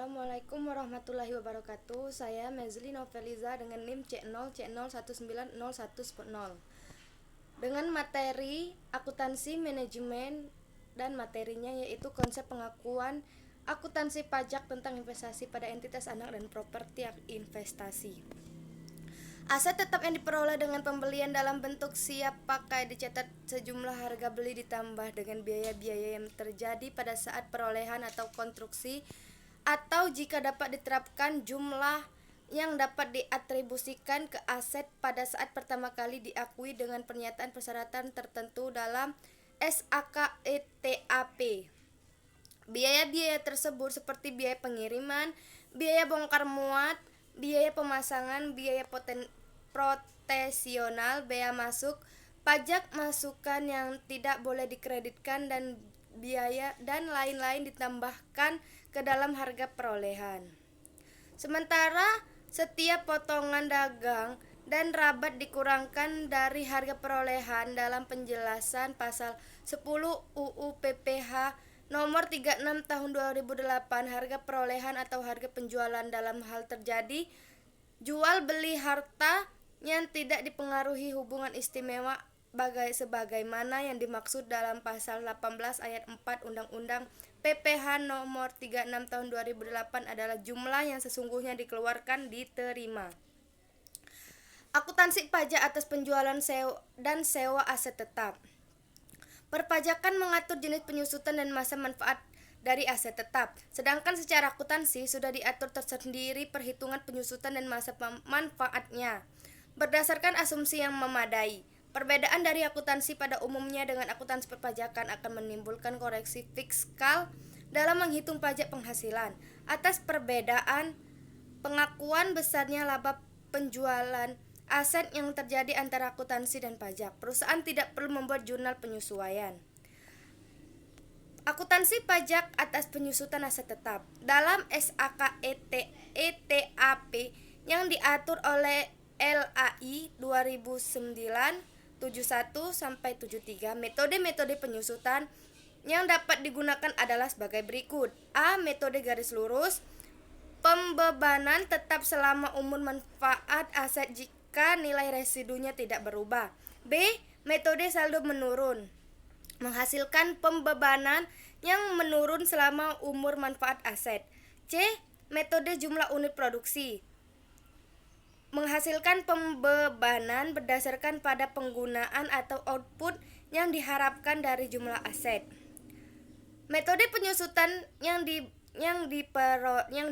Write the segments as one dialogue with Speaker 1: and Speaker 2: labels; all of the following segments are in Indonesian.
Speaker 1: Assalamualaikum warahmatullahi wabarakatuh. Saya Mezli Noveliza dengan NIM C0C019010 dengan materi akuntansi manajemen dan materinya yaitu konsep pengakuan akuntansi pajak tentang investasi pada entitas anak dan properti investasi. Aset tetap yang diperoleh dengan pembelian dalam bentuk siap pakai dicatat sejumlah harga beli ditambah dengan biaya-biaya yang terjadi pada saat perolehan atau konstruksi, atau jika dapat diterapkan jumlah yang dapat diatribusikan ke aset pada saat pertama kali diakui dengan pernyataan persyaratan tertentu dalam SAKETAP. Biaya-biaya tersebut seperti biaya pengiriman, biaya bongkar muat, biaya pemasangan, biaya protesional, bea masuk, pajak masukan yang tidak boleh dikreditkan dan biaya dan lain-lain ditambahkan ke dalam harga perolehan. Sementara setiap potongan dagang dan rabat dikurangkan dari harga perolehan dalam penjelasan pasal 10 UU PPH nomor 36 tahun 2008. Harga perolehan atau harga penjualan dalam hal terjadi jual beli harta yang tidak dipengaruhi hubungan istimewa sebagaimana yang dimaksud dalam pasal 18 ayat 4 Undang-Undang PPH nomor 36 tahun 2008 adalah jumlah yang sesungguhnya dikeluarkan diterima. Akuntansi pajak atas penjualan dan sewa aset tetap. Perpajakan mengatur jenis penyusutan dan masa manfaat dari aset tetap. Sedangkan secara akuntansi sudah diatur tersendiri perhitungan penyusutan dan masa manfaatnya berdasarkan asumsi yang memadai. Perbedaan dari akuntansi pada umumnya dengan akuntansi perpajakan akan menimbulkan koreksi fiskal dalam menghitung pajak penghasilan. Atas perbedaan pengakuan besarnya laba penjualan aset yang terjadi antara akuntansi dan pajak, perusahaan tidak perlu membuat jurnal penyesuaian. Akuntansi pajak atas penyusutan aset tetap dalam SAKETAP yang diatur oleh LAI 2009/71 sampai 73. Metode-metode penyusutan yang dapat digunakan adalah sebagai berikut. A. Metode garis lurus, pembebanan tetap selama umur manfaat aset jika nilai residunya tidak berubah. B. Metode saldo menurun, menghasilkan pembebanan yang menurun selama umur manfaat aset. C. Metode jumlah unit produksi, menghasilkan pembebanan berdasarkan pada penggunaan atau output yang diharapkan dari jumlah aset. Metode penyusutan yang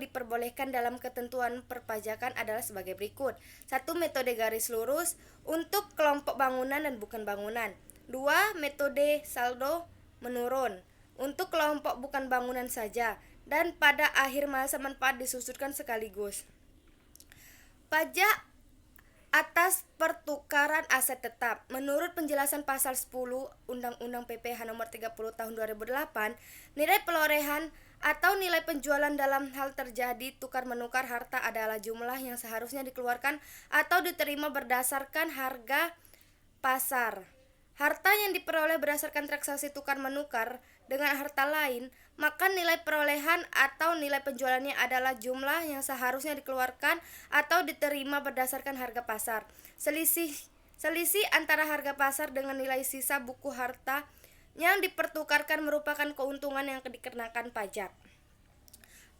Speaker 1: diperbolehkan dalam ketentuan perpajakan adalah sebagai berikut. 1. Metode garis lurus untuk kelompok bangunan dan bukan bangunan. 2. Metode saldo menurun untuk kelompok bukan bangunan saja dan pada akhir masa manfaat disusutkan sekaligus. Pajak atas pertukaran aset tetap. Menurut penjelasan pasal 10 Undang-Undang PPH nomor 30 tahun 2008, nilai perolehan atau nilai penjualan dalam hal terjadi tukar menukar harta adalah jumlah yang seharusnya dikeluarkan atau diterima berdasarkan harga pasar. Harta yang diperoleh berdasarkan transaksi tukar menukar dengan harta lain, maka nilai perolehan atau nilai penjualannya adalah jumlah yang seharusnya dikeluarkan atau diterima berdasarkan harga pasar. Selisih antara harga pasar dengan nilai sisa buku harta yang dipertukarkan merupakan keuntungan yang dikenakan pajak.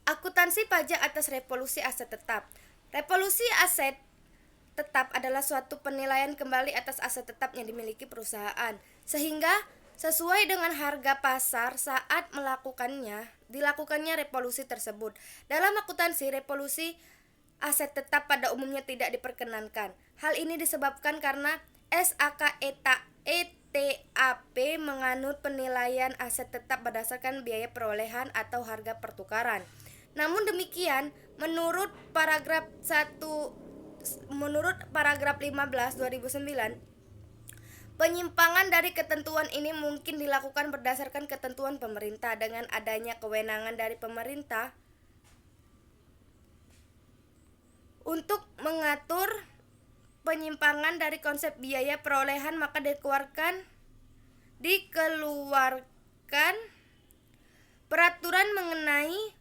Speaker 1: Akuntansi pajak atas revolusi aset tetap. Revolusi aset tetap adalah suatu penilaian kembali atas aset tetap yang dimiliki perusahaan sehingga sesuai dengan harga pasar saat dilakukannya revolusi tersebut. Dalam akuntansi, revolusi aset tetap pada umumnya tidak diperkenankan. Hal ini disebabkan karena SAKETAP menganut penilaian aset tetap berdasarkan biaya perolehan atau harga pertukaran. Namun demikian, menurut paragraf 15 2009, penyimpangan dari ketentuan ini mungkin dilakukan berdasarkan ketentuan pemerintah. Dengan adanya kewenangan dari pemerintah untuk mengatur penyimpangan dari konsep biaya perolehan, maka dikeluarkan peraturan mengenai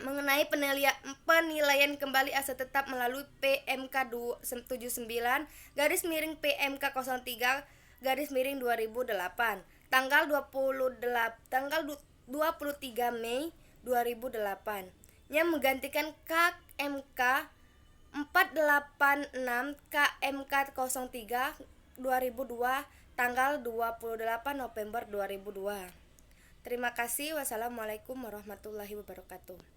Speaker 1: mengenai penilaian kembali aset tetap melalui PMK 79 garis miring PMK 03 garis miring 2008 tanggal 23 Mei 2008 yang menggantikan KMK 486 KMK 03 2002 tanggal 28 November 2002. Terima kasih. Wassalamualaikum warahmatullahi wabarakatuh.